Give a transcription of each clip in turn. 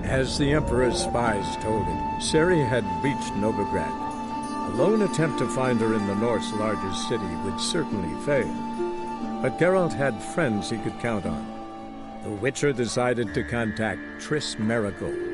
As the Emperor's spies told him, Ciri had reached Novigrad. A lone attempt to find her in the North's largest city would certainly fail. But Geralt had friends he could count on. The Witcher decided to contact Triss Merigold.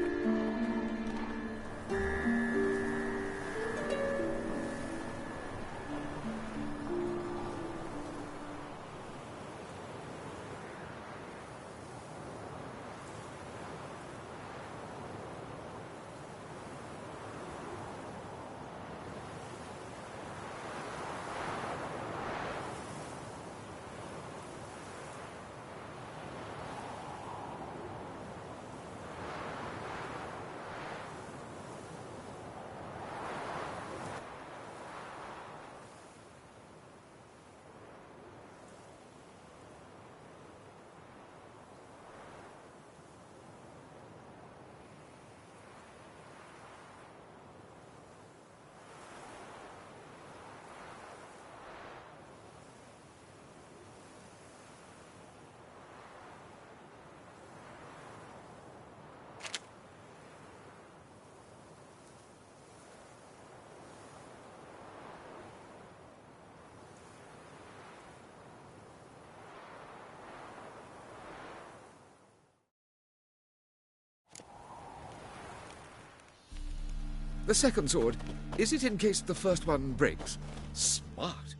The second sword, is it in case the first one breaks? Smart.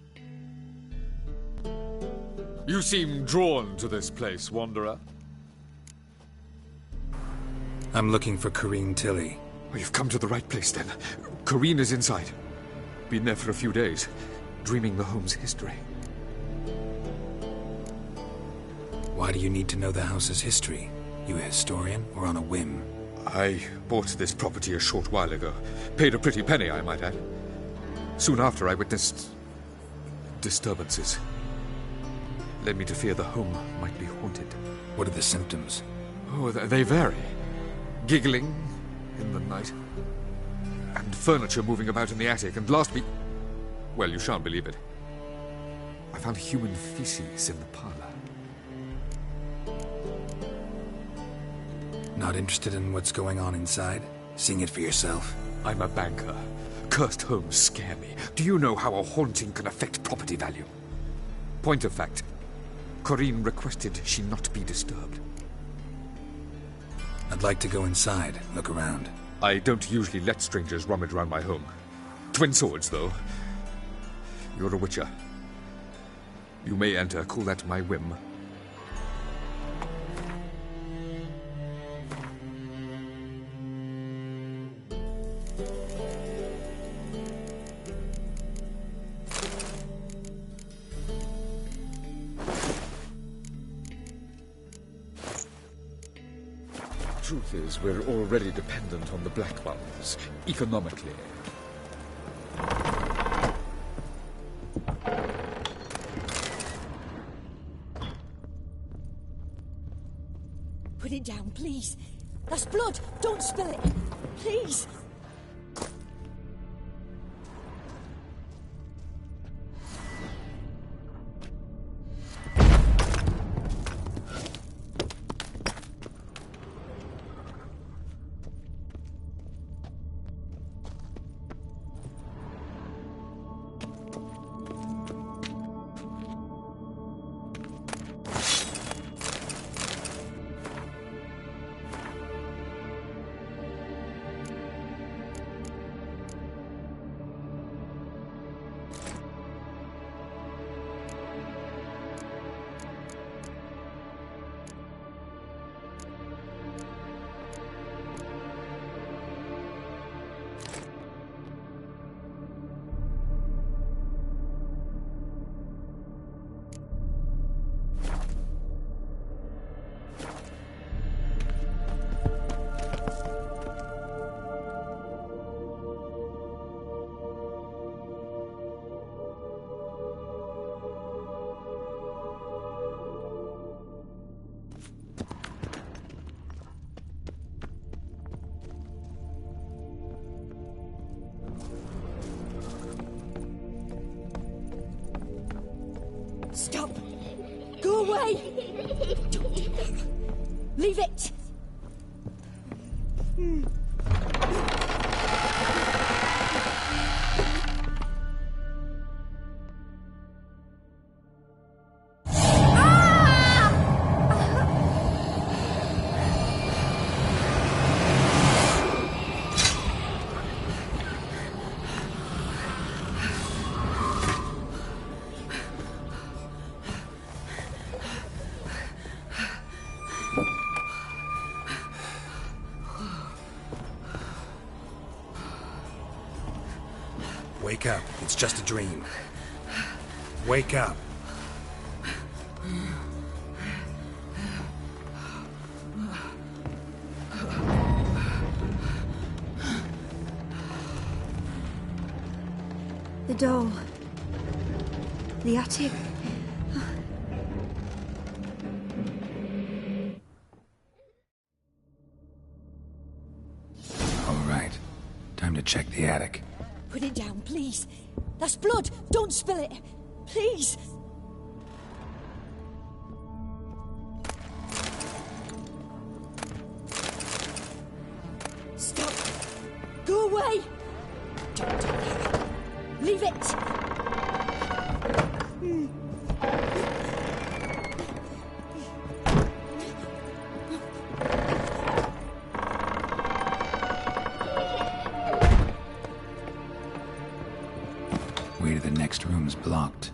You seem drawn to this place, Wanderer. I'm looking for Corrine Tilly. Oh, you've come to the right place, then. Corrine is inside. Been there for a few days, dreaming the home's history. Why do you need to know the house's history? You a historian, or on a whim? I bought this property a short while ago. Paid a pretty penny, I might add. Soon after, I witnessed disturbances. Led me to fear the home might be haunted. What are the symptoms? Oh, they vary. Giggling in the night. And furniture moving about in the attic. And last week... Well, you shan't believe it. I found human feces in the parlor. Not interested in what's going on inside? Seeing it for yourself? I'm a banker. Cursed homes scare me. Do you know how a haunting can affect property value? Point of fact, Corrine requested she not be disturbed. I'd like to go inside, look around. I don't usually let strangers rummage around my home. Twin swords, though. You're a witcher. You may enter, call that my whim. Truth is, we're already dependent on the Black Ones, economically. Put it down, please. That's blood. Don't spill it. Please. Stop! Go away! Don't do that. Leave it! Wake up. It's just a dream. Wake up. The doll. The attic. All right. Time to check the attic. Put it down, please. That's blood. Don't spill it. Please. Stop. Go away. Don't do that. Leave it. Way to the next room's blocked.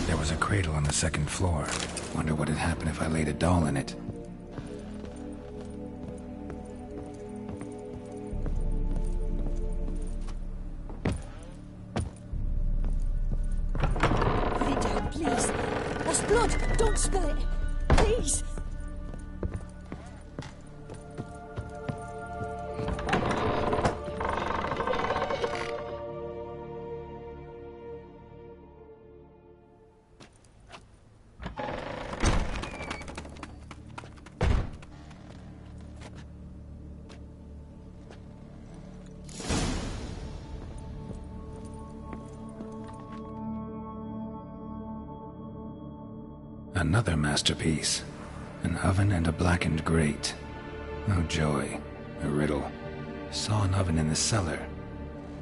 There was a cradle on the second floor. Wonder what'd happen if I laid a doll in it. Put it down, please. That's blood. Don't spill it. Please. Another masterpiece. An oven and a blackened grate. Oh joy. A riddle. Saw an oven in the cellar.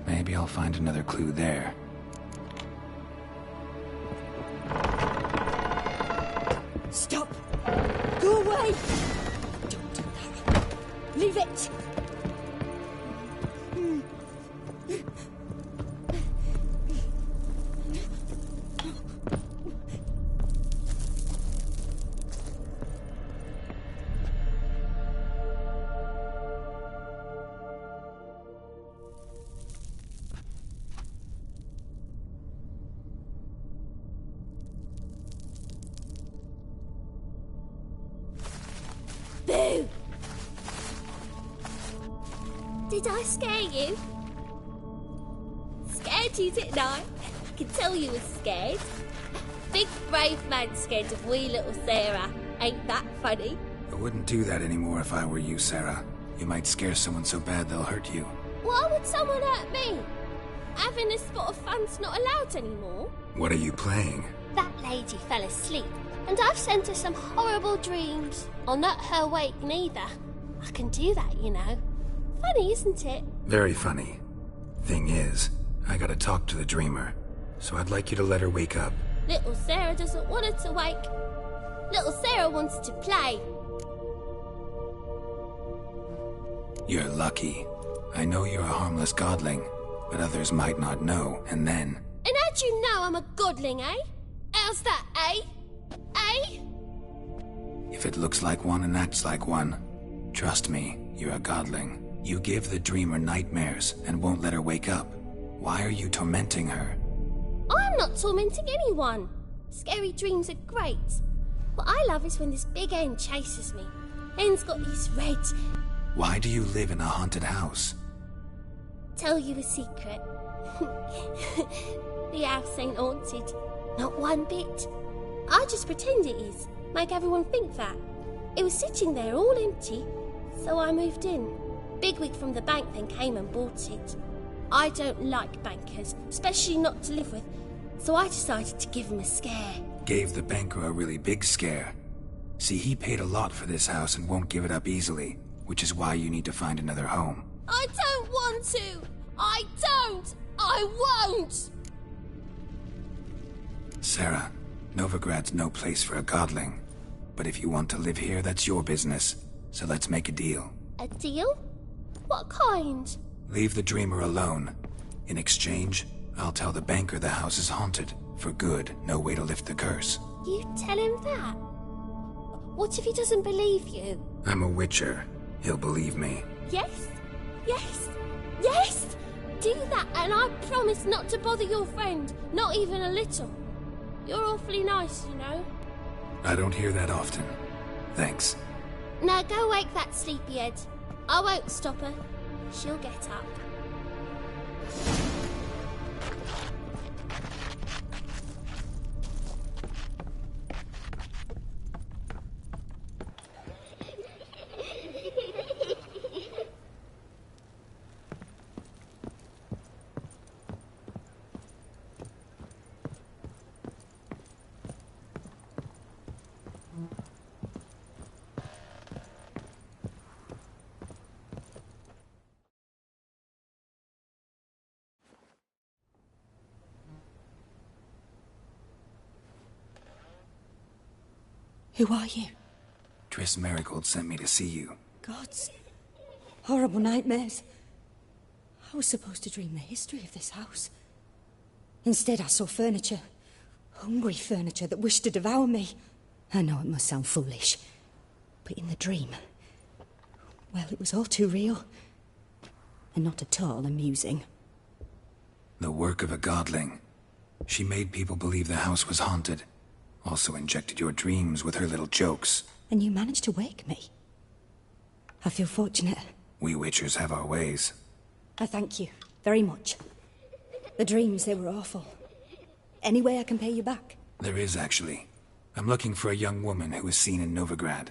Maybe I'll find another clue there. Stop. Go away. Don't do that. Leave it. Boo! Did I scare you? Scared you, didn't I? I can tell you was scared. Big brave man scared of wee little Sarah. Ain't that funny? I wouldn't do that anymore if I were you, Sarah. You might scare someone so bad they'll hurt you. Why would someone hurt me? Having a spot of fun's not allowed anymore. What are you playing? That lady fell asleep, and I've sent her some horrible dreams. I'll not her wake neither. I can do that, you know. Funny, isn't it? Very funny. Thing is, I gotta talk to the dreamer, so I'd like you to let her wake up. Little Sarah doesn't want her to wake. Little Sarah wants to play. You're lucky. I know you're a harmless godling, but others might not know, and then... And how'd you know I'm a godling, eh? How's that, eh? Eh? If it looks like one and acts like one, trust me, you're a godling. You give the dreamer nightmares and won't let her wake up. Why are you tormenting her? I'm not tormenting anyone. Scary dreams are great. What I love is when this big hen chases me. Hen's got these red... Why do you live in a haunted house? tell you a secret. The house ain't haunted. Not one bit. I just pretend it is. Make everyone think that. It was sitting there all empty, so I moved in. Bigwig from the bank then came and bought it. I don't like bankers, especially not to live with, so I decided to give him a scare. Gave the banker a really big scare. See, he paid a lot for this house and won't give it up easily, which is why you need to find another home. I don't want to! I don't! I won't! Sarah, Novigrad's no place for a godling. But if you want to live here, that's your business. So let's make a deal. A deal? What kind? Leave the dreamer alone. In exchange, I'll tell the banker the house is haunted. For good, no way to lift the curse. You tell him that? What if he doesn't believe you? I'm a witcher. He'll believe me. Yes? Yes? Yes! Do that, and I promise not to bother your friend. Not even a little. You're awfully nice, you know. I don't hear that often. Thanks. Now go wake that sleepyhead. I won't stop her. She'll get up. Who are you? Triss Marigold sent me to see you. Gods. Horrible nightmares. I was supposed to dream the history of this house. Instead, I saw furniture. Hungry furniture that wished to devour me. I know it must sound foolish. But in the dream... well, it was all too real. And not at all amusing. The work of a godling. She made people believe the house was haunted. Also injected your dreams with her little jokes. And you managed to wake me. I feel fortunate. We witchers have our ways. I thank you very much. The dreams, they were awful. Any way I can pay you back? There is, actually. I'm looking for a young woman who was seen in Novigrad.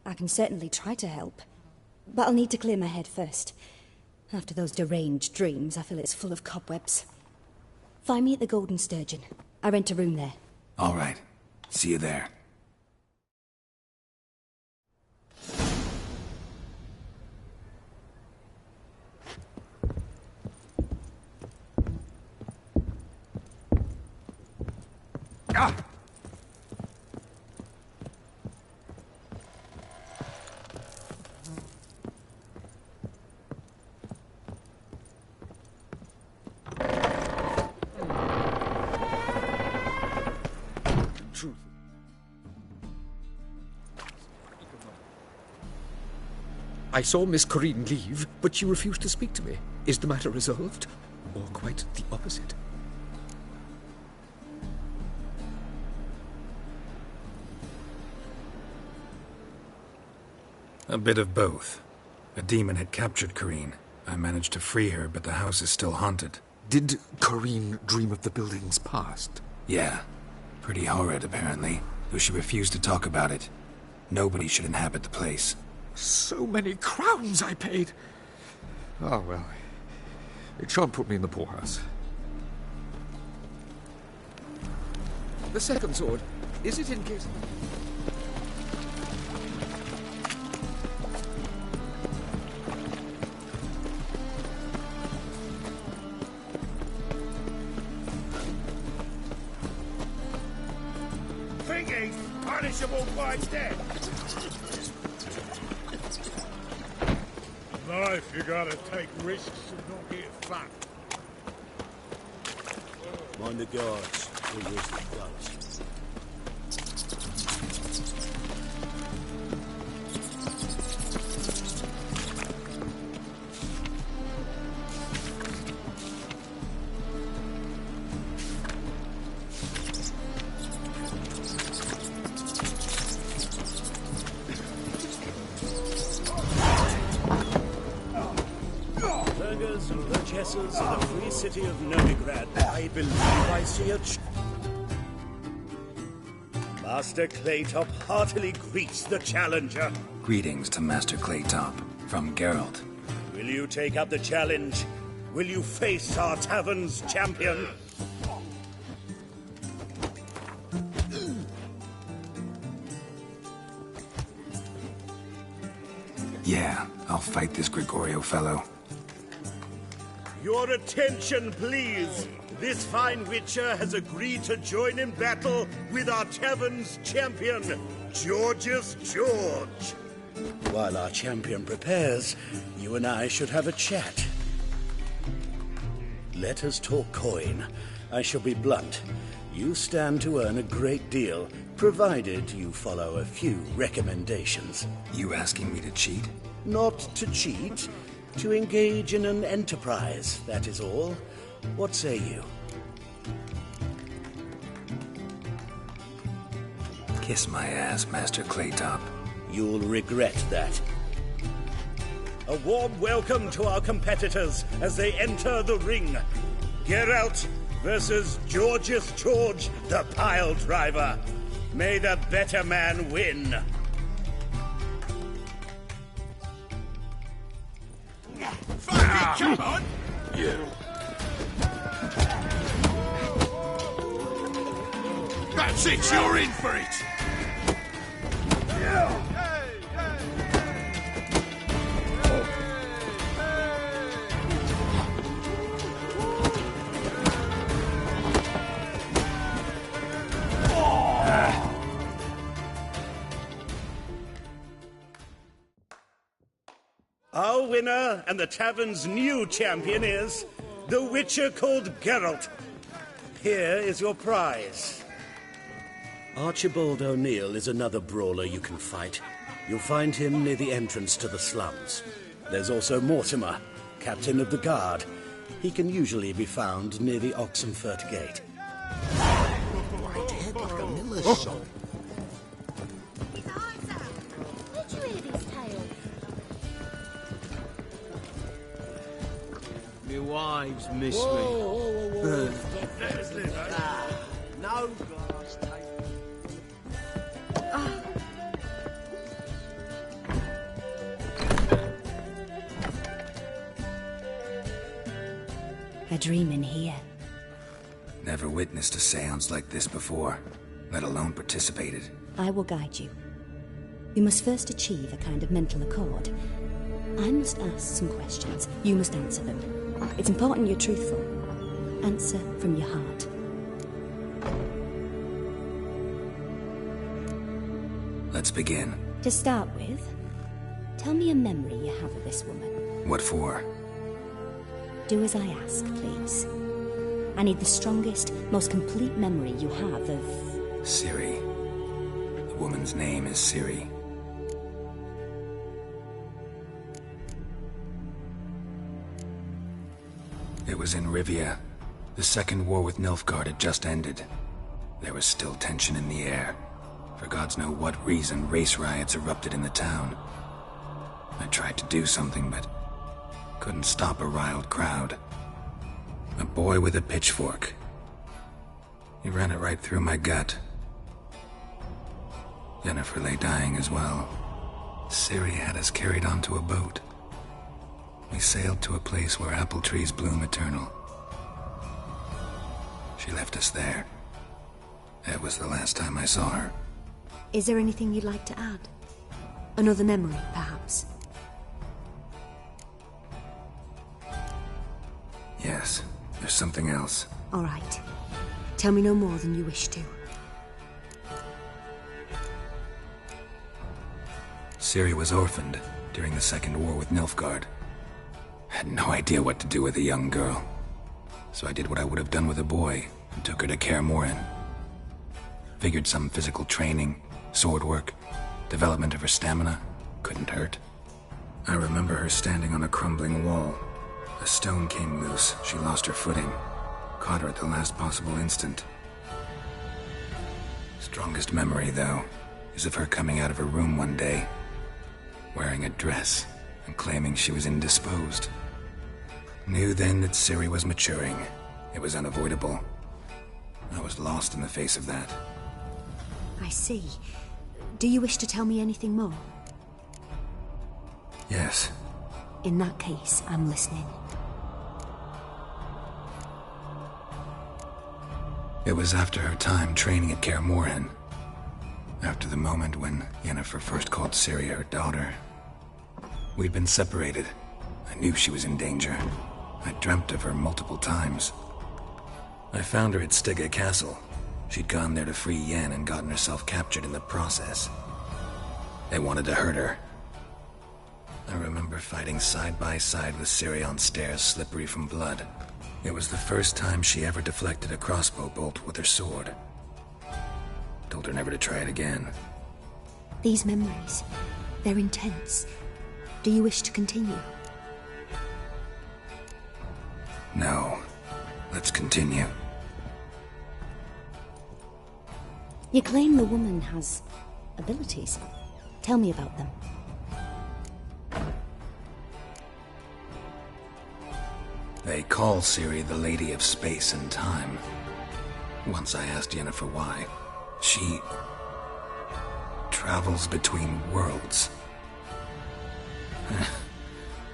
I can certainly try to help. But I'll need to clear my head first. After those deranged dreams, I feel it's full of cobwebs. Find me at the Golden Sturgeon. I rent a room there. All right. See you there. Ah! Truth. I saw Miss Corinne leave, but she refused to speak to me. Is the matter resolved? Or quite the opposite? A bit of both. A demon had captured Corinne. I managed to free her, but the house is still haunted. Did Corinne dream of the building's past? Yeah. Pretty horrid, apparently, though she refused to talk about it. Nobody should inhabit the place. So many crowns I paid! Oh, well. It shan't put me in the poorhouse. The second sword, is it in case... Thinking punishable by death. Life, you gotta take risks and not get fat. Mind the guards. Who was the guards? burghers and burgesses of the free city of Novigrad, I believe I see a Master Claytop heartily greets the challenger. Greetings to Master Claytop, from Geralt. Will you take up the challenge? Will you face our tavern's champion? Yeah, I'll fight this Gregorio fellow. Your attention, please. This fine witcher has agreed to join in battle with our tavern's champion, George's George. While our champion prepares, you and I should have a chat. Let us talk coin. I shall be blunt. You stand to earn a great deal, provided you follow a few recommendations. You asking me to cheat? Not to cheat, to engage in an enterprise, that is all. What say you? Kiss my ass, Master Claytop. You'll regret that. A warm welcome to our competitors as they enter the ring. Geralt versus George's George, the pile driver. May the better man win. Come on! You. That's it, you're in for it! Our winner and the tavern's new champion is the Witcher called Geralt. Here is your prize. Archibald O'Neill is another brawler you can fight. You'll find him near the entrance to the slums. There's also Mortimer, captain of the guard. He can usually be found near the Oxenfurt Gate. White head like a miller's son. Did you hear his tale? My wives miss me. No glass table. A dream in here. Never witnessed a seance like this before, let alone participated. I will guide you. You must first achieve a kind of mental accord. I must ask some questions. You must answer them. It's important you're truthful. Answer from your heart. Let's begin. To start with, tell me a memory you have of this woman. What for? Do as I ask, please. I need the strongest, most complete memory you have of... Ciri. The woman's name is Ciri. It was in Rivia. The second war with Nilfgaard had just ended. There was still tension in the air. For gods know what reason, race riots erupted in the town. I tried to do something, but couldn't stop a riled crowd. A boy with a pitchfork. He ran it right through my gut. Yennefer lay dying as well. Ciri had us carried onto a boat. We sailed to a place where apple trees bloom eternal. She left us there. That was the last time I saw her. Is there anything you'd like to add? Another memory, perhaps? Yes, there's something else. All right. Tell me no more than you wish to. Ciri was orphaned during the Second War with Nilfgaard. Had no idea what to do with a young girl. So I did what I would have done with a boy and took her to Kaer Morhen. Figured some physical training, sword work, development of her stamina couldn't hurt. I remember her standing on a crumbling wall. A stone came loose, she lost her footing. Caught her at the last possible instant. Strongest memory, though, is of her coming out of her room one day, wearing a dress and claiming she was indisposed. Knew then that Ciri was maturing. It was unavoidable. I was lost in the face of that. I see. Do you wish to tell me anything more? Yes. In that case, I'm listening. It was after her time training at Kaer Morhen. After the moment when Yennefer first called Ciri her daughter. We'd been separated. I knew she was in danger. I dreamt of her multiple times. I found her at Stygga Castle. She'd gone there to free Yen and gotten herself captured in the process. They wanted to hurt her. I remember fighting side by side with Ciri on stairs slippery from blood. It was the first time she ever deflected a crossbow bolt with her sword. Told her never to try it again. These memories, they're intense. Do you wish to continue? No. Let's continue. You claim the woman has abilities. Tell me about them. They call Ciri the Lady of Space and Time. Once I asked Yennefer why. She travels between worlds.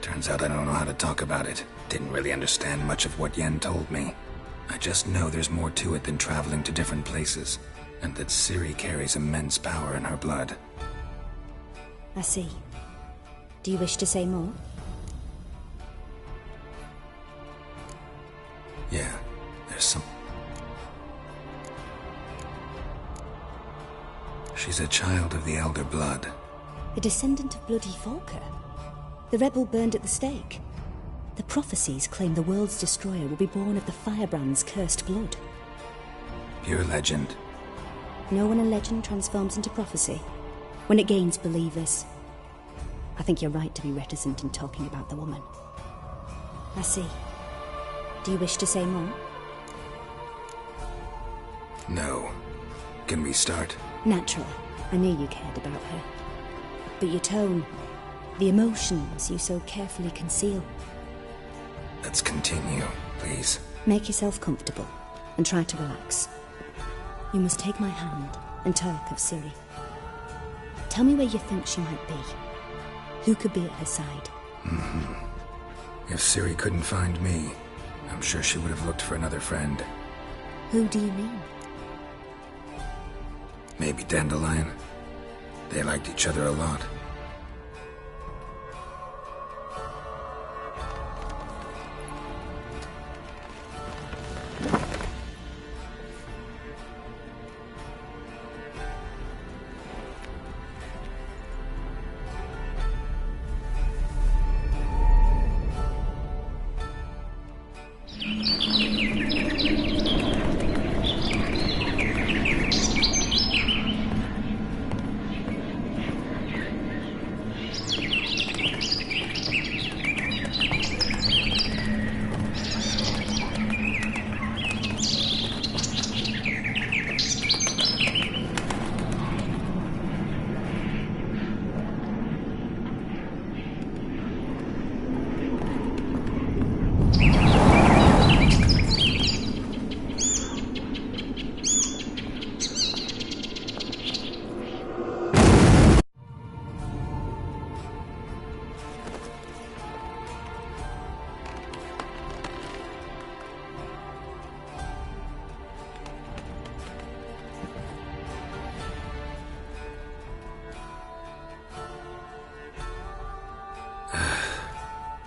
Turns out I don't know how to talk about it. Didn't really understand much of what Yen told me. I just know there's more to it than traveling to different places, and that Ciri carries immense power in her blood. I see. Do you wish to say more? Yeah, there's some... She's a child of the Elder Blood. A descendant of bloody Volker. The rebel burned at the stake. The prophecies claim the world's destroyer will be born of the Firebrand's cursed blood. Pure legend. Know when a legend transforms into prophecy? When it gains believers. I think you're right to be reticent in talking about the woman. I see. Do you wish to say more? No. Can we start? Naturally. I knew you cared about her. But your tone, the emotions you so carefully conceal. Let's continue, please. Make yourself comfortable and try to relax. You must take my hand and talk of Ciri. Tell me where you think she might be. Who could be at her side? If Ciri couldn't find me, I'm sure she would have looked for another friend. Who do you mean? Maybe Dandelion. They liked each other a lot.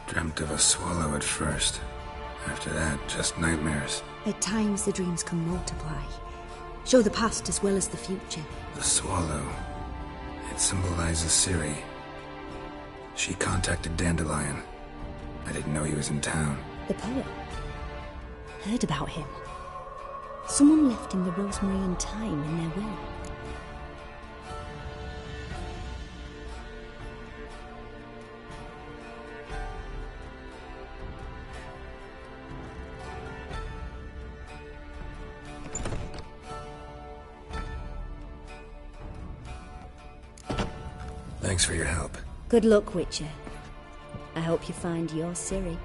Dreamt of a swallow at first. After that, just nightmares. At times the dreams can multiply. Show the past as well as the future. The swallow. It symbolizes Ciri. She contacted Dandelion. I didn't know he was in town. The poet. Heard about him. Someone left him the rosemary and thyme in their will. Thanks for your help. Good luck, Witcher. I hope you find your Ciri.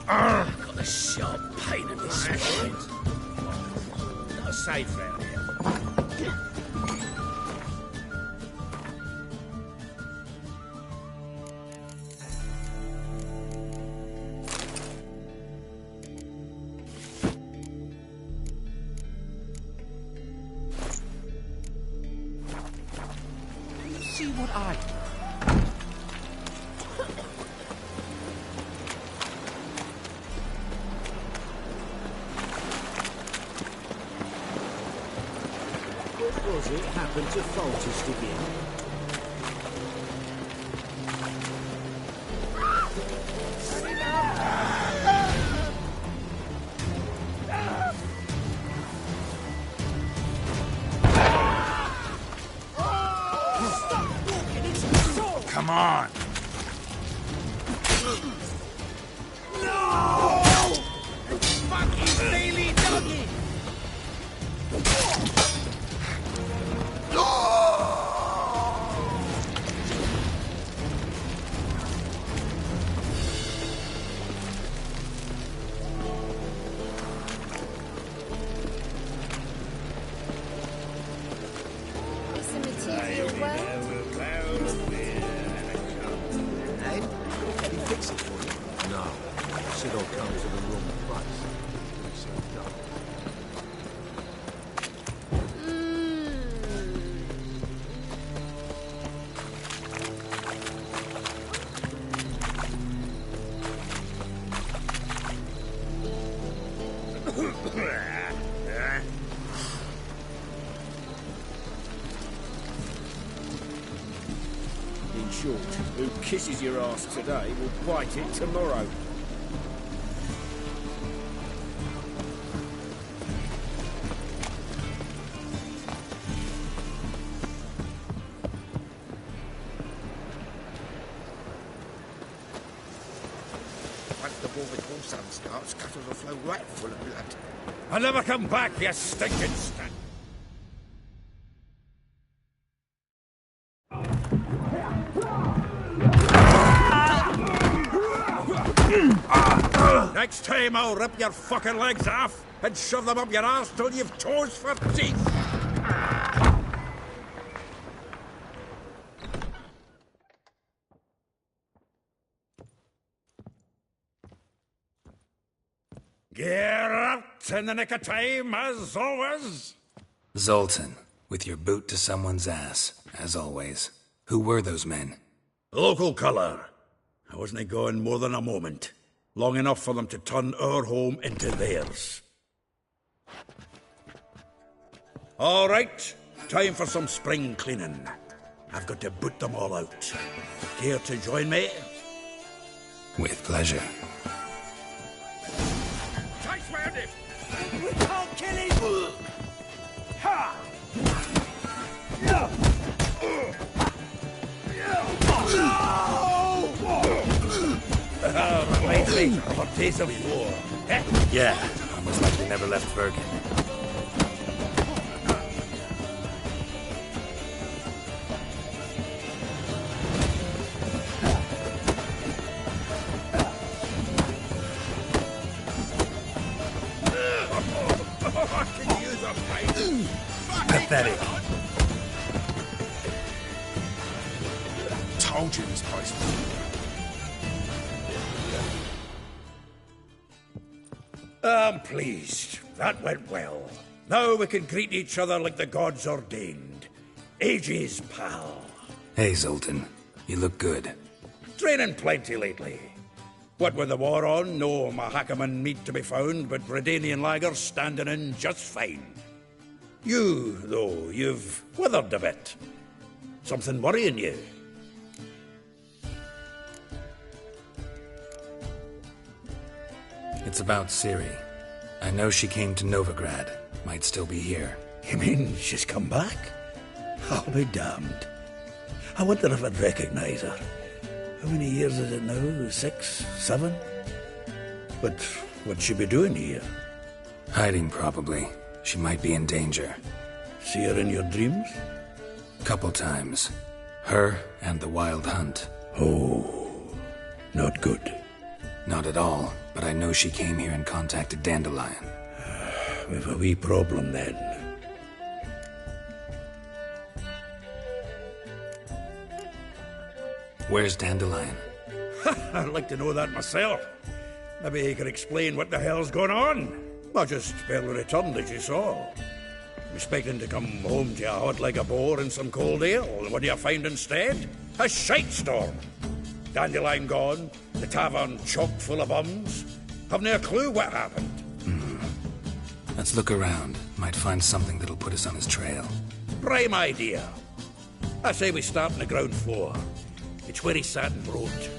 Got a sharp pain in the spine. Not safe round here. See what I... What was it happened to Faltist again? Come on! No! Fucking Bailey doggy! Is the material well? Hey, can he fix it for you? No. Shit all comes with a room price. So dumb. In short, who kisses your ass today will bite it tomorrow. Once the Warwick sun starts, gutters will flow right full of blood. I'll never come back, you stinking stank. Next time I'll rip your fucking legs off and shove them up your ass till you've toes for teeth. Get out in the nick of time, as always. Zoltan, with your boot to someone's ass, as always. Who were those men? Local colour. I wasn't gone more than a moment. Long enough for them to turn our home into theirs. All right, time for some spring cleaning. I've got to boot them all out. Care to join me? With pleasure. Chase round it! We can't kill him! Ha! Wait, for days of war. Eh? Yeah, almost like we never left Bergen. Pathetic. Told you this place. I'm pleased. That went well. Now we can greet each other like the gods ordained. Ages, pal. Hey, Zoltan. You look good. Training plenty lately. What with the war on, no Mahakaman meat to be found, but Redanian lagers standing in just fine. You, though, you've withered a bit. Something worrying you? It's about Ciri. I know she came to Novigrad. Might still be here. You mean she's come back? I'll be damned. I wonder if I'd recognize her. How many years is it now? 6? 7? But what'd she be doing here? Hiding, probably. She might be in danger. See her in your dreams? Couple times. Her and the Wild Hunt. Oh, not good. Not at all, but I know she came here and contacted Dandelion. We've a wee problem then. Where's Dandelion? I'd like to know that myself. Maybe he could explain what the hell's going on. I just barely returned, as you saw. Expecting to come home to you hot like a boar in some cold ale, and what do you find instead? A shitestorm. Dandelion gone, the tavern chock full of bums. Haven't a clue what happened. Let's look around. Might find something that'll put us on his trail. Prime idea. I say we start on the ground floor. It's where he sat and wrote.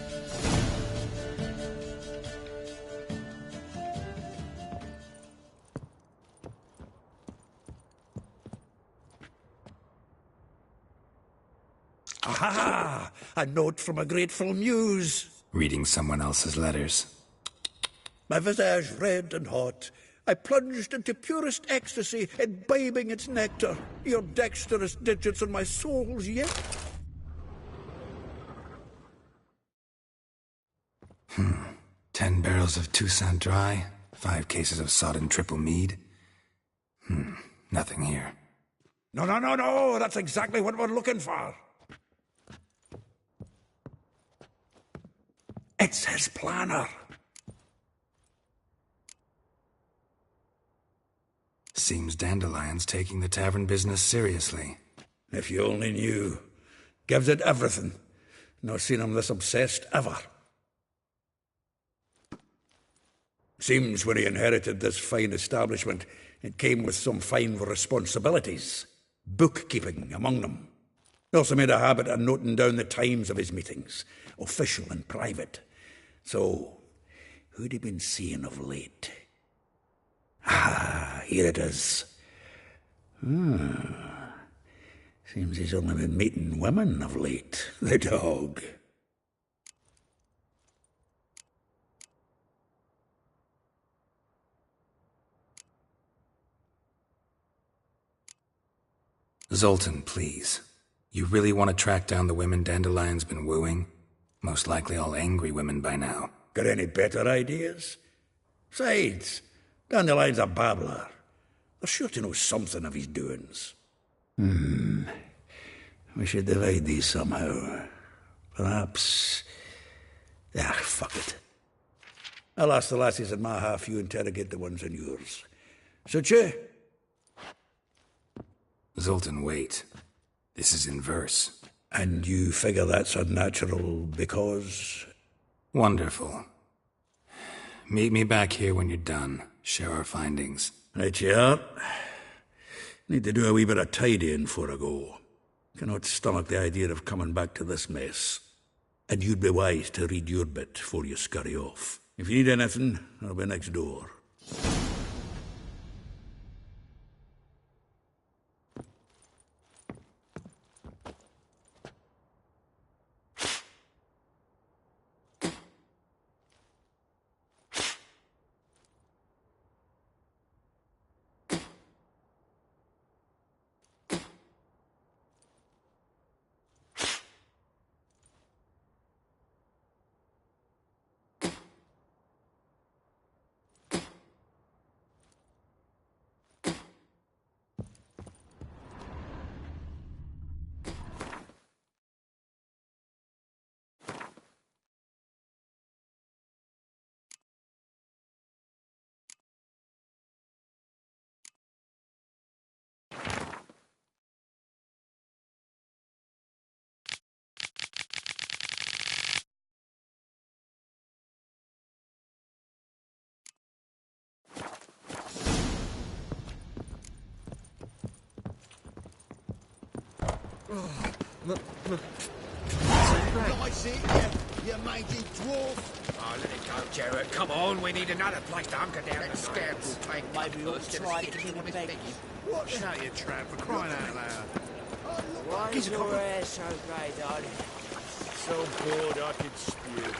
Aha! A note from a grateful muse. Reading someone else's letters. My visage red and hot, I plunged into purest ecstasy, imbibing its nectar. Your dexterous digits on my soles yet. 10 barrels of Toussaint Dry, 5 cases of sodden triple mead. Nothing here. No, that's exactly what we're looking for. It's his planner. Seems Dandelion's taking the tavern business seriously. If you only knew. Gives it everything. Not seen him this obsessed ever. Seems when he inherited this fine establishment, it came with some fine responsibilities. Bookkeeping among them. He also made a habit of noting down the times of his meetings, official and private. So, who'd he been seeing of late? Ah, here it is. Seems he's only been meeting women of late, the dog. Zoltan, please. You really want to track down the women Dandelion's been wooing? Most likely all angry women by now. Got any better ideas? Besides, Dandelion's a babbler. They're sure to know something of his doings. We should divide these somehow. Perhaps... fuck it. I'll ask the lassies in my half, you interrogate the ones in yours. Suit you? Zoltan, wait. This is in verse. And you figure that's unnatural because... Wonderful. Meet me back here when you're done. Share our findings. Right you are. Need to do a wee bit of tidying before I go. Cannot stomach the idea of coming back to this mess. And you'd be wise to read your bit before you scurry off. If you need anything, I'll be next door. Nice it, you mangy dwarf. Oh, let it go, Gerard. Come on, we need another place to hunker down. That scoundrel playing Maybe we'll try to give him a beg. What? Shut your trap, for crying out loud. Why is your hair so grey, darling? So bored I could spew.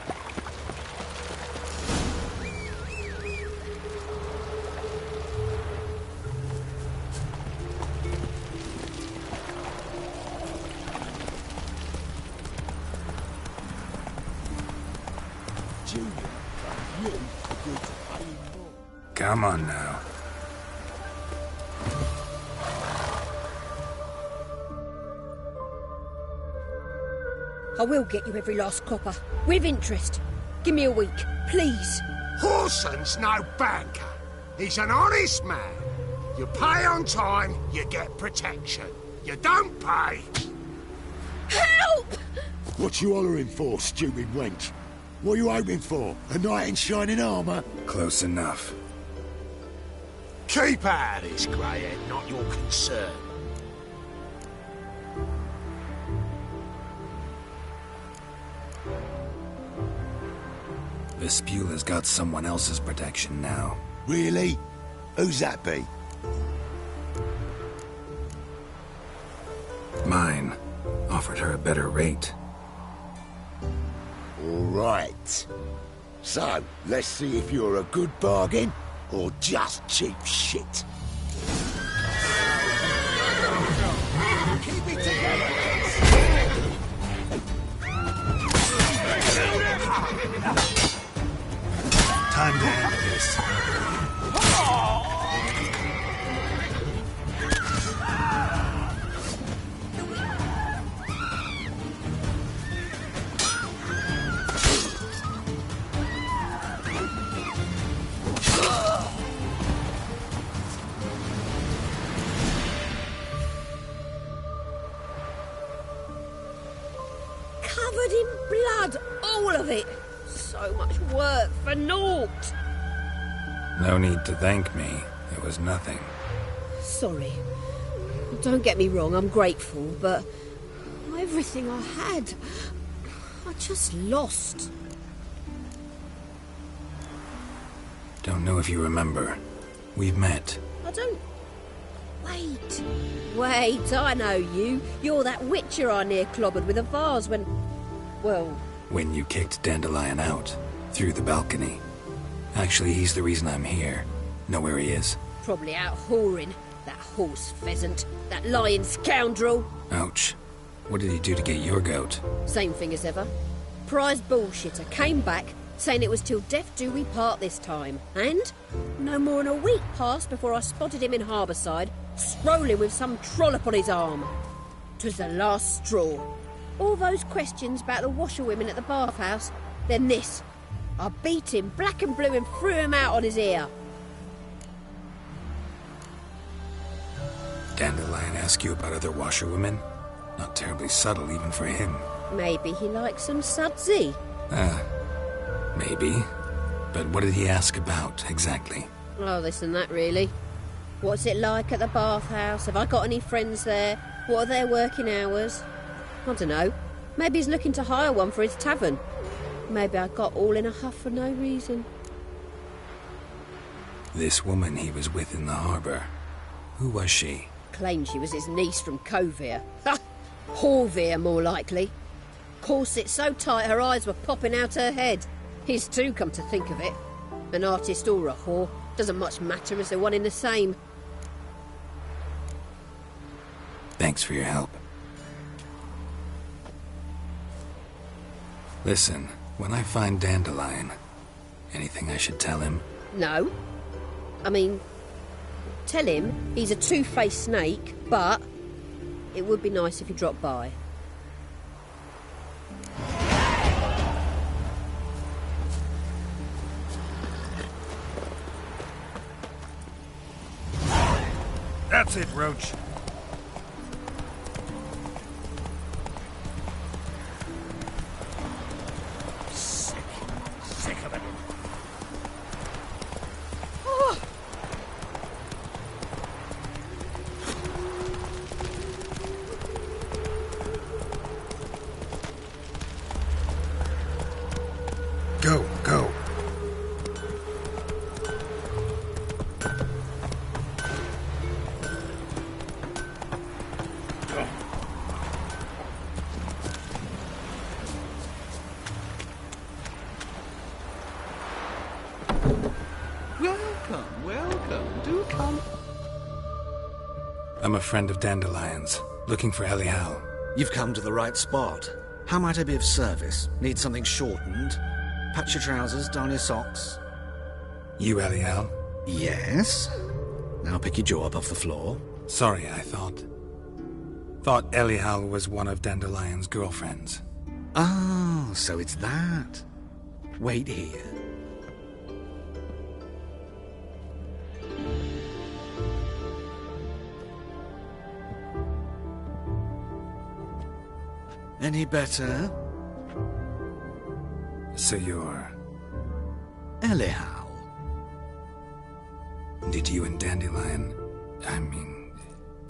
Come on now. I will get you every last copper, with interest. Give me a week, please. Horson's no banker. He's an honest man. You pay on time, you get protection. You don't pay. Help! What you hollering for, stupid wench? What are you hoping for? A knight in shining armour? Close enough. Keep out of this, greyhead, not your concern. Vespula's got someone else's protection now. Really? Who's that be? Mine. Offered her a better rate. All right. So, let's see if you're a good bargain or just cheap shit. Keep it together. Time to end this. Covered in blood, all of it. So much work for naught. No need to thank me. It was nothing. Sorry. Don't get me wrong, I'm grateful, but everything I had, I just lost. Don't know if you remember. We've met. I don't... Wait, I know you. You're that witcher I near clobbered with a vase when... Well... When you kicked Dandelion out. Through the balcony. Actually, he's the reason I'm here. Know where he is? Probably out whoring. That horse pheasant. That lying scoundrel. Ouch. What did he do to get your goat? Same thing as ever. Prize bullshitter came back, saying it was till death do we part this time. And no more than a week passed before I spotted him in Harbourside, strolling with some trollop on his arm. 'Twas the last straw. All those questions about the washerwomen at the bathhouse, then this. I beat him black and blue and threw him out on his ear. Dandelion ask you about other washerwomen? Not terribly subtle even for him. Maybe he likes some sudsy. Maybe. But what did he ask about, exactly? Oh, this and that, really. What's it like at the bathhouse? Have I got any friends there? What are their working hours? I don't know. Maybe he's looking to hire one for his tavern. Maybe I got all in a huff for no reason. This woman he was with in the harbour. Who was she? Claimed she was his niece from Covere. Ha! Horvere, more likely. Corset so tight her eyes were popping out her head. His too, come to think of it. An artist or a whore. Doesn't much matter as they're one in the same. Thanks for your help. Listen, when I find Dandelion, anything I should tell him? No. I mean, tell him he's a two-faced snake, but it would be nice if he dropped by. That's it, Roach. Sick of it. I'm a friend of Dandelion's, looking for Elial. You've come to the right spot. How might I be of service? Need something shortened? Patch your trousers, darn your socks. You Elial? Yes. Now pick your jaw up off the floor. Sorry, I thought Elial was one of Dandelion's girlfriends. Oh, so it's that. Wait here. Any better? So you're... Elial. Did you and Dandelion...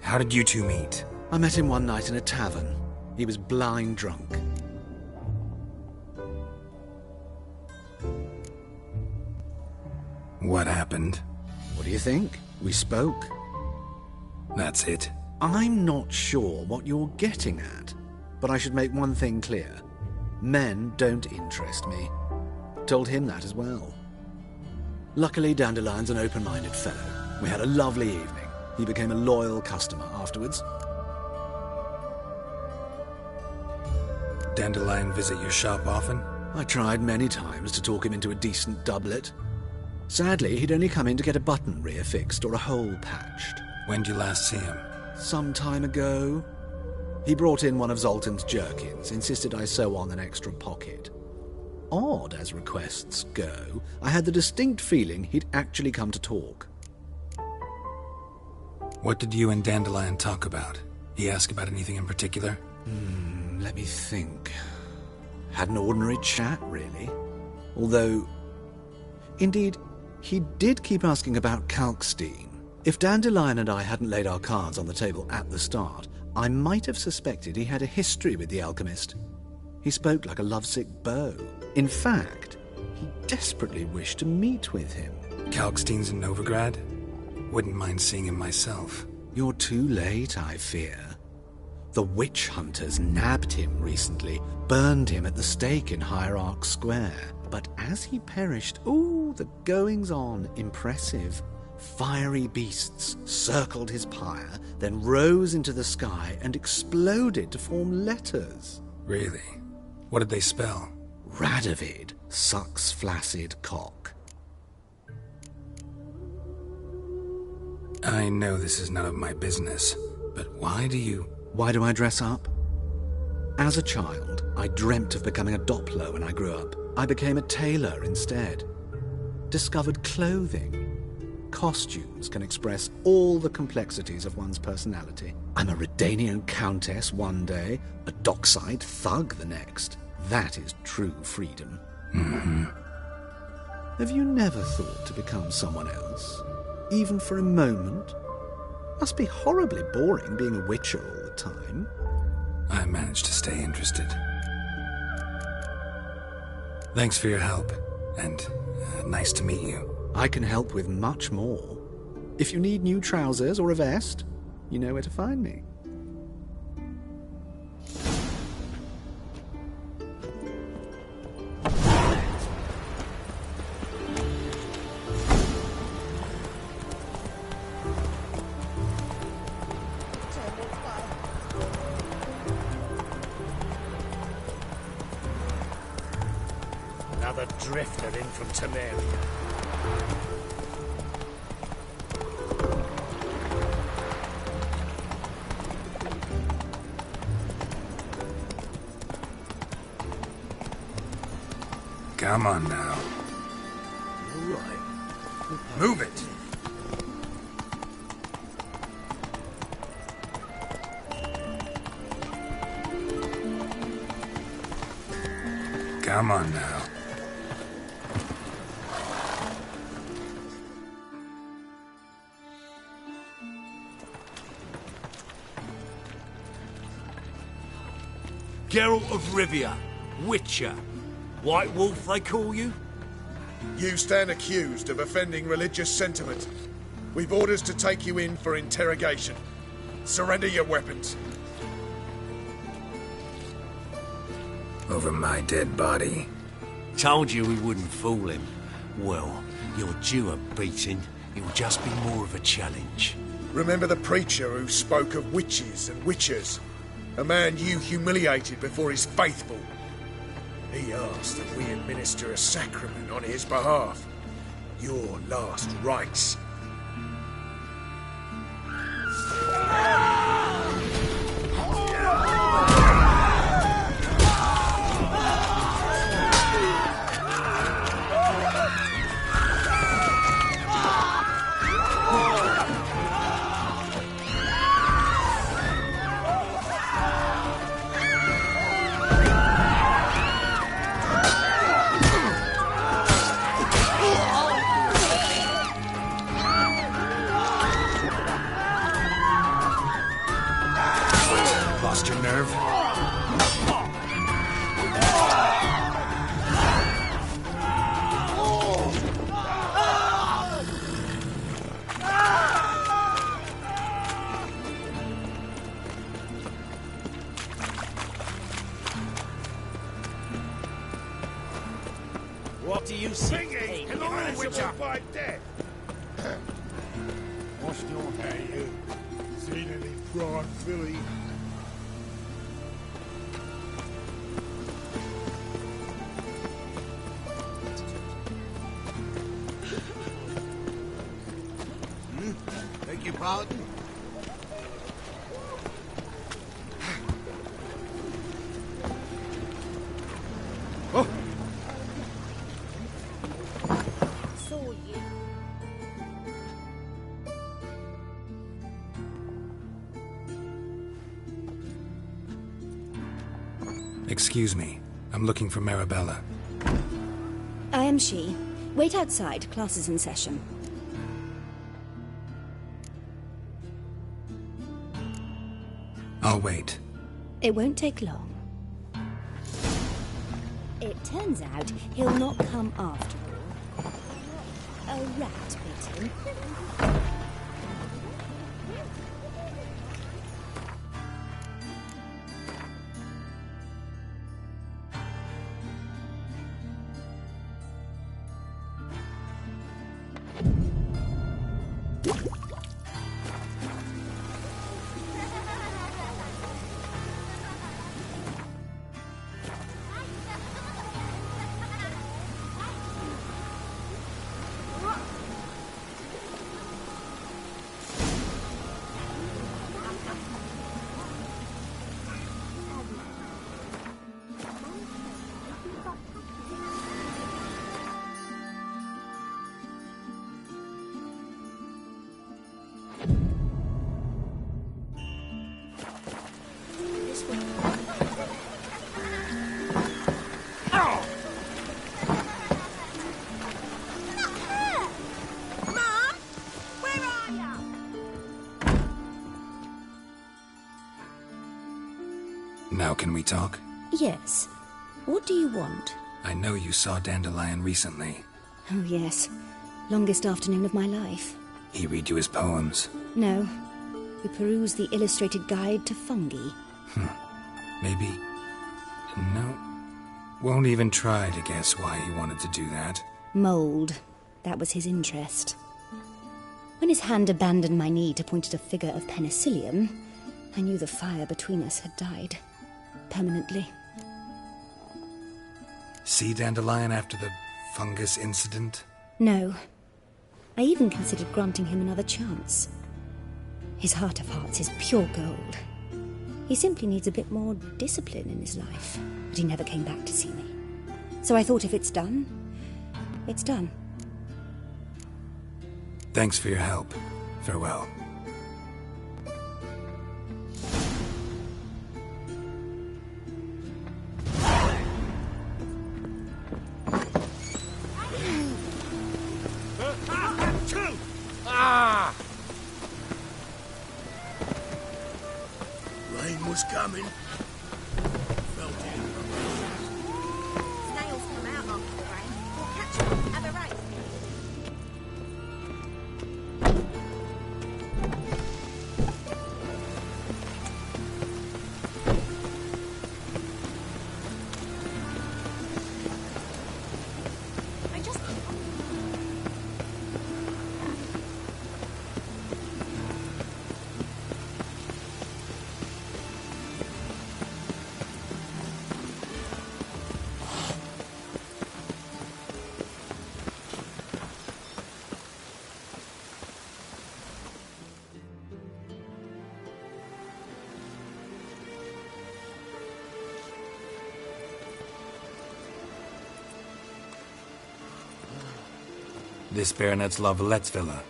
how did you two meet? I met him one night in a tavern. He was blind drunk. What happened? What do you think? We spoke. That's it? I'm not sure what you're getting at, but I should make one thing clear. Men don't interest me. Told him that as well. Luckily, Dandelion's an open-minded fellow. We had a lovely evening. He became a loyal customer afterwards. Dandelion visit your shop often? I tried many times to talk him into a decent doublet. Sadly, he'd only come in to get a button reaffixed or a hole patched. When'd you last see him? Some time ago. He brought in one of Zoltan's jerkins, insisted I sew on an extra pocket. Odd as requests go, I had the distinct feeling he'd actually come to talk. What did you and Dandelion talk about? He ask about anything in particular? Let me think. Had an ordinary chat, really. Although, indeed, he did keep asking about Kalkstein. If Dandelion and I hadn't laid our cards on the table at the start, I might have suspected he had a history with the alchemist. He spoke like a lovesick beau. In fact, he desperately wished to meet with him. Kalkstein's in Novigrad? Wouldn't mind seeing him myself. You're too late, I fear. The witch hunters nabbed him recently, burned him at the stake in Hierarch Square. But as he perished, the goings-on impressive. Fiery beasts circled his pyre, then rose into the sky and exploded to form letters. Really? What did they spell? Radovid sucks flaccid cock. I know this is none of my business, but why do I dress up? As a child, I dreamt of becoming a Doppler when I grew up. I became a tailor instead. Discovered clothing. Costumes can express all the complexities of one's personality. I'm a Redanian countess one day, a dockside thug the next. That is true freedom. Mm-hmm. Have you never thought to become someone else? Even for a moment? Must be horribly boring being a witcher all the time. I managed to stay interested. Thanks for your help, and nice to meet you. I can help with much more. If you need new trousers or a vest, you know where to find me. Another drifter in from Temeria. Come on now. All right. Move it! Come on now. Geralt of Rivia, Witcher. White Wolf, they call you? You stand accused of offending religious sentiment. We've orders to take you in for interrogation. Surrender your weapons. Over my dead body. Told you we wouldn't fool him. Well, you're due a beating. It'll just be more of a challenge. Remember the preacher who spoke of witches and witchers? A man you humiliated before his faithful. He asked that we administer a sacrament on his behalf. Your last rites. Lost your nerve? What do you see? Thingy! Hello, Witcher! By death. What's your hair, you? Seen any fried Billy? Beg your pardon? Saw you. Excuse me. I'm looking for Marabella. I am she. Wait outside. Class is in session. I'll wait. It won't take long. It turns out he'll not come after all. A rat bit him. Now can we talk? Yes. What do you want? I know you saw Dandelion recently. Oh, yes. Longest afternoon of my life. He read you his poems. No. We perused the illustrated guide to fungi. Maybe. No. Won't even try to guess why he wanted to do that. Mould. That was his interest. When his hand abandoned my knee to point at a figure of penicillium, I knew the fire between us had died. Permanently. See Dandelion after the fungus incident? No. I even considered granting him another chance. His heart of hearts is pure gold. He simply needs a bit more discipline in his life. But he never came back to see me. So I thought if it's done, it's done. Thanks for your help. Farewell. Rain was coming. Felt it. Snails come out after the rain. We'll catch them. Have a race. This Baronet's Lavallette's villa.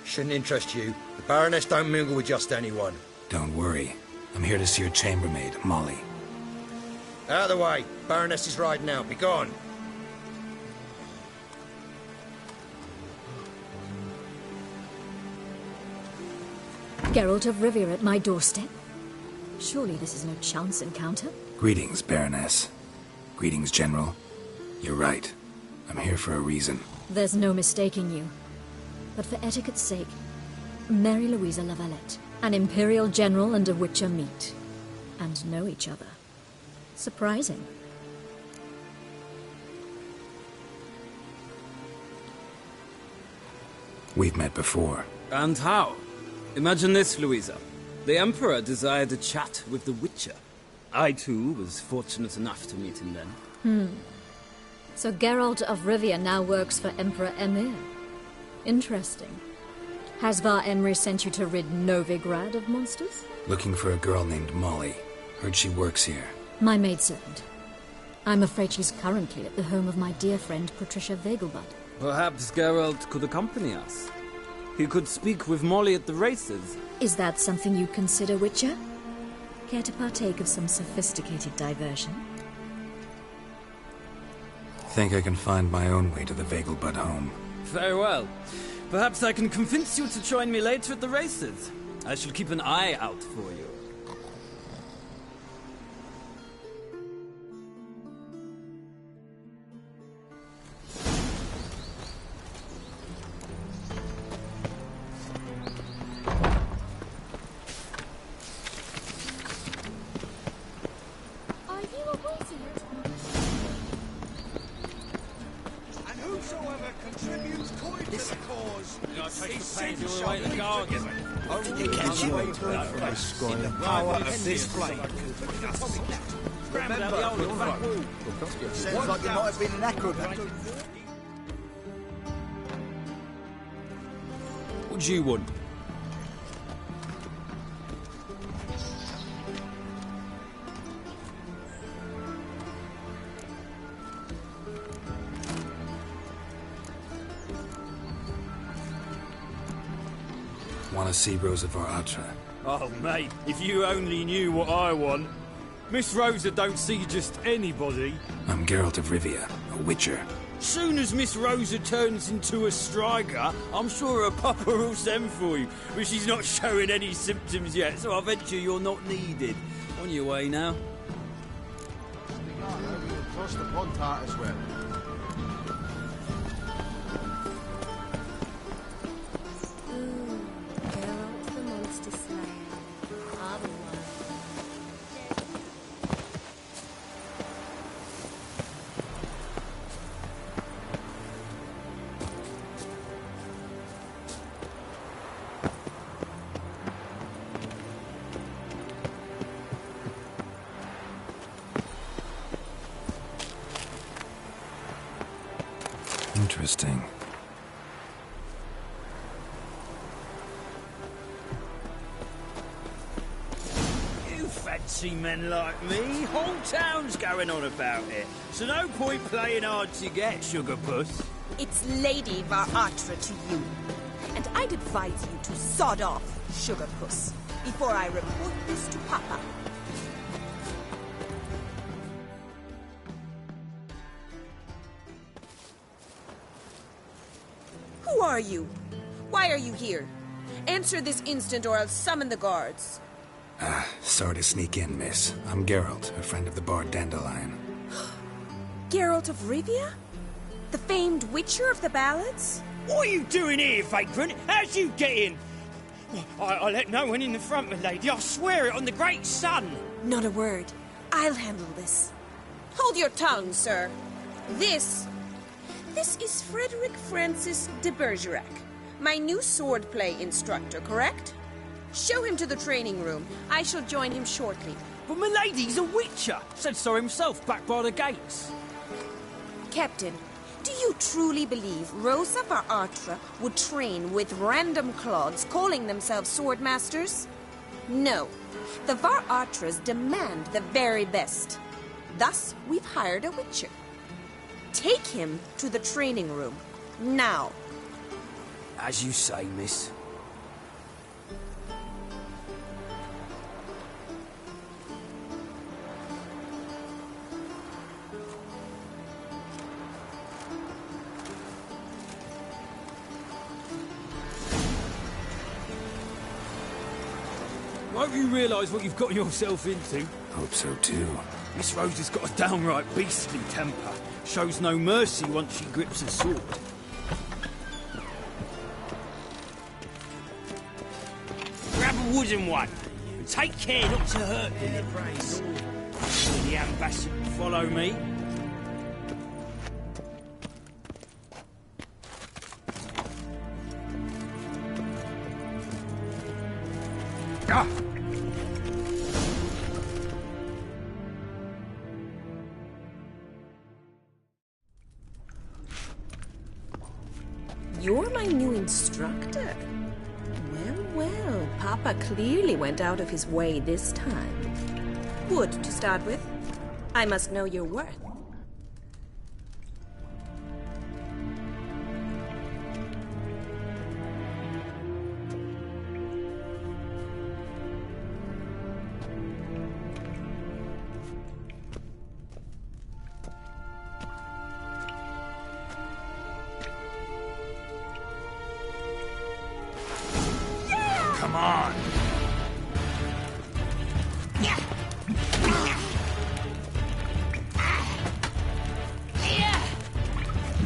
Shouldn't interest you. The Baroness don't mingle with just anyone. Don't worry. I'm here to see your chambermaid, Molly. Out of the way. Baroness is riding out. Be gone. Geralt of Rivia at my doorstep? Surely this is no chance encounter? Greetings, Baroness. Greetings, General. You're right. I'm here for a reason. There's no mistaking you. But for etiquette's sake, Mary Louisa Lavalette, an Imperial General and a Witcher meet. And know each other. Surprising. We've met before. And how? Imagine this, Louisa. The Emperor desired a chat with the Witcher. I, too, was fortunate enough to meet him then. So Geralt of Rivia now works for Emperor Emir. Interesting. Has Var Emry sent you to rid Novigrad of monsters? Looking for a girl named Molly. Heard she works here. My maidservant. I'm afraid she's currently at the home of my dear friend Patricia Vegelbud. Perhaps Geralt could accompany us. He could speak with Molly at the races. Is that something you consider, Witcher? Care to partake of some sophisticated diversion? Think I can find my own way to the Vegelbud home. Very well. Perhaps I can convince you to join me later at the races. I shall keep an eye out for you. Sounds like you might have been an acrobat. What do you want? Want to see Rosa var Atra? Oh, mate, if you only knew what I want. Miss Rosa don't see just anybody. I'm Geralt of Rivia, a Witcher. Soon as Miss Rosa turns into a striker, I'm sure her papa will send for you. But she's not showing any symptoms yet, so I venture you're not needed. On your way now. Trust the Pontart as well. Geralt the Monster Slayer. Otherwise. Interesting. You fancy men like me? Whole town's going on about it. So no point playing hard to get, sugar puss. It's Lady var Atra to you. And I'd advise you to sod off, sugar puss, before I report this to Papa. Who are you? Why are you here? Answer this instant or I'll summon the guards. Sorry to sneak in, miss. I'm Geralt, a friend of the bard Dandelion. Geralt of Rivia? The famed Witcher of the ballads? What are you doing here, vagrant? How'd you get in? I let no one in the front, my lady. I swear it on the great sun. Not a word. I'll handle this. Hold your tongue, sir. This is Frederick Francis de Bergerac, my new swordplay instructor, correct? Show him to the training room. I shall join him shortly. But my lady's a witcher. Said so himself back by the gates. Captain, do you truly believe Rosa var Atra would train with random clods calling themselves swordmasters? No. The var Atras demand the very best. Thus, we've hired a witcher. Take him to the training room. Now. As you say, miss. Won't you realise what you've got yourself into? Hope so too. Miss Rose has got a downright beastly temper. Shows no mercy once she grips a sword. Grab a wooden one. And take care not to hurt the praise. The ambassador follow me. Ah! You're my new instructor. Well, well, Papa clearly went out of his way this time. Wood, to start with. I must know your worth. Come on.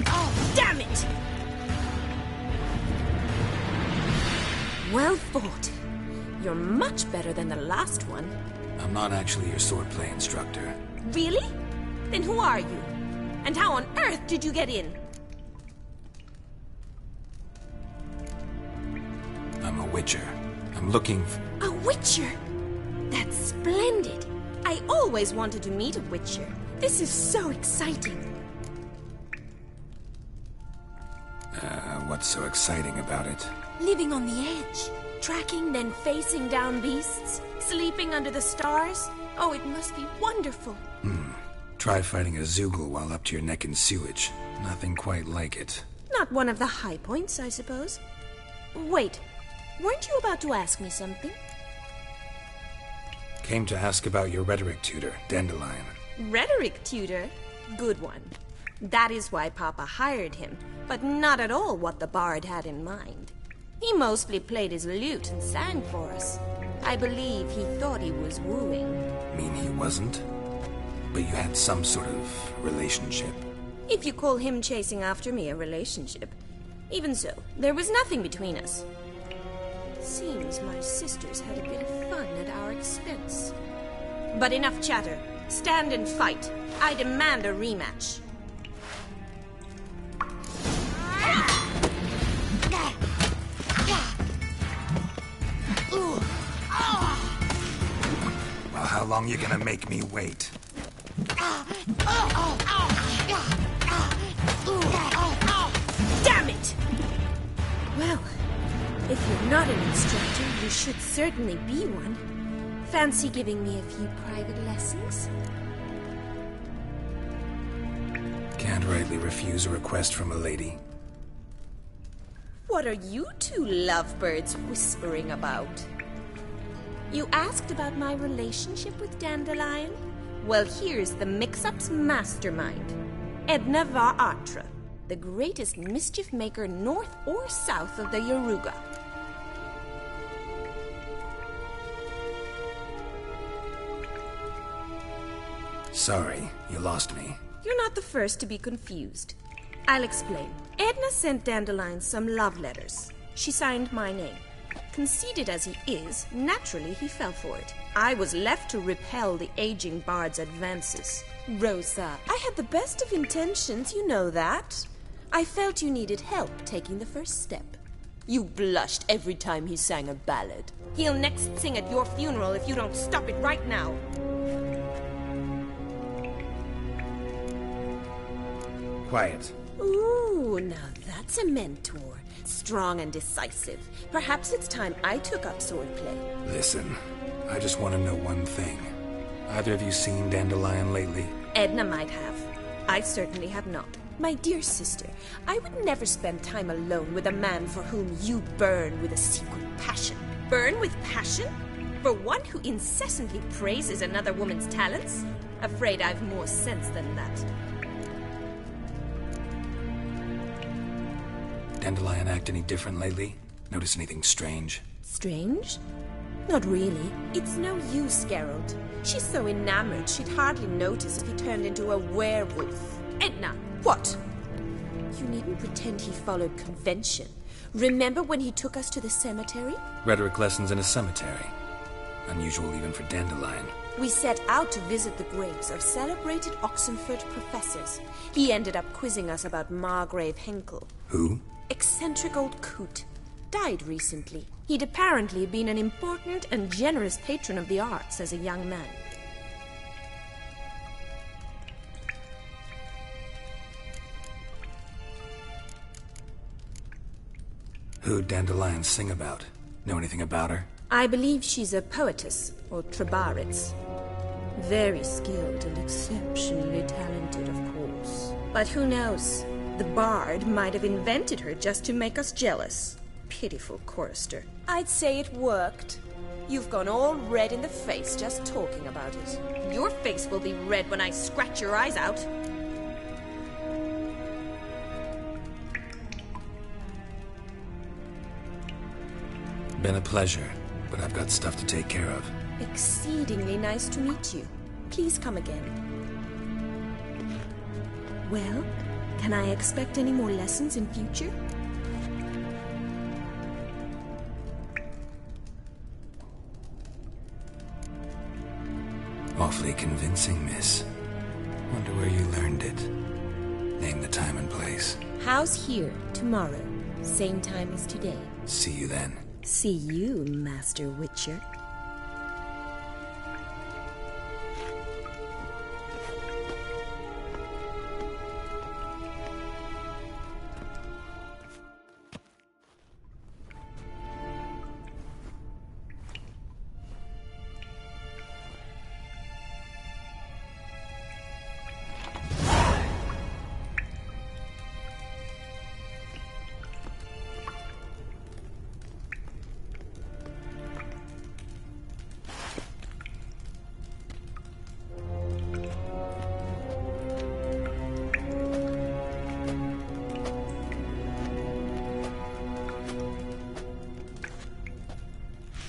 Oh, damn it! Well fought. You're much better than the last one. I'm not actually your swordplay instructor. Really? Then who are you? And how on earth did you get in? I'm a witcher. I'm looking for... A witcher? That's splendid. I always wanted to meet a witcher. This is so exciting. What's so exciting about it? Living on the edge. Tracking, then facing down beasts. Sleeping under the stars. Oh, it must be wonderful. Try fighting a Zoogle while up to your neck in sewage. Nothing quite like it. Not one of the high points, I suppose. Wait, weren't you about to ask me something? Came to ask about your rhetoric tutor, Dandelion. Rhetoric tutor? Good one. That is why Papa hired him, but not at all what the bard had in mind. He mostly played his lute and sang for us. I believe he thought he was wooing. Mean he wasn't? But you had some sort of relationship. If you call him chasing after me a relationship. Even so, there was nothing between us. Seems my sisters had a bit of fun at our expense. But enough chatter. Stand and fight. I demand a rematch. Well, how long you gonna make me wait? Damn it! Well, if you're not an instructor, you should certainly be one. Fancy giving me a few private lessons? Can't rightly refuse a request from a lady. What are you two lovebirds whispering about? You asked about my relationship with Dandelion? Well, here's the mix-up's mastermind. Edna var Atra, the greatest mischief maker north or south of the Yaruga. Sorry, you lost me. You're not the first to be confused. I'll explain. Edna sent Dandelion some love letters. She signed my name. Conceited as he is, naturally he fell for it. I was left to repel the aging bard's advances. Rosa, I had the best of intentions, you know that. I felt you needed help taking the first step. You blushed every time he sang a ballad. He'll next sing at your funeral if you don't stop it right now. Quiet. Ooh, now that's a mentor. Strong and decisive. Perhaps it's time I took up swordplay. Listen, I just want to know one thing. Either of you seen Dandelion lately? Edna might have. I certainly have not. My dear sister, I would never spend time alone with a man for whom you burn with a secret passion. Burn with passion? For one who incessantly praises another woman's talents? Afraid I've more sense than that. Dandelion act any different lately? Notice anything strange? Strange? Not really. It's no use, Geralt. She's so enamored she'd hardly notice if he turned into a werewolf. Edna! What? You needn't pretend he followed convention. Remember when he took us to the cemetery? Rhetoric lessons in a cemetery. Unusual even for Dandelion. We set out to visit the graves of celebrated Oxenford professors. He ended up quizzing us about Margrave Henkel. Who? Eccentric old coot. Died recently. He'd apparently been an important and generous patron of the arts as a young man. Who'd Dandelion sing about? Know anything about her? I believe she's a poetess, or trabaritz. Very skilled and exceptionally talented, of course. But who knows? The bard might have invented her just to make us jealous. Pitiful chorister. I'd say it worked. You've gone all red in the face just talking about it. Your face will be red when I scratch your eyes out. Been a pleasure, but I've got stuff to take care of. Exceedingly nice to meet you. Please come again. Well, can I expect any more lessons in future? Awfully convincing, miss. Wonder where you learned it. Name the time and place. House here, tomorrow. Same time as today. See you then. See you, Master Witcher.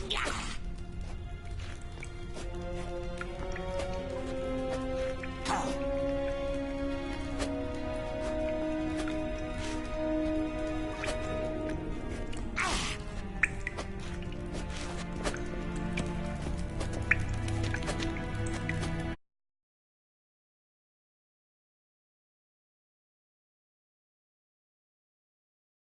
Yeah.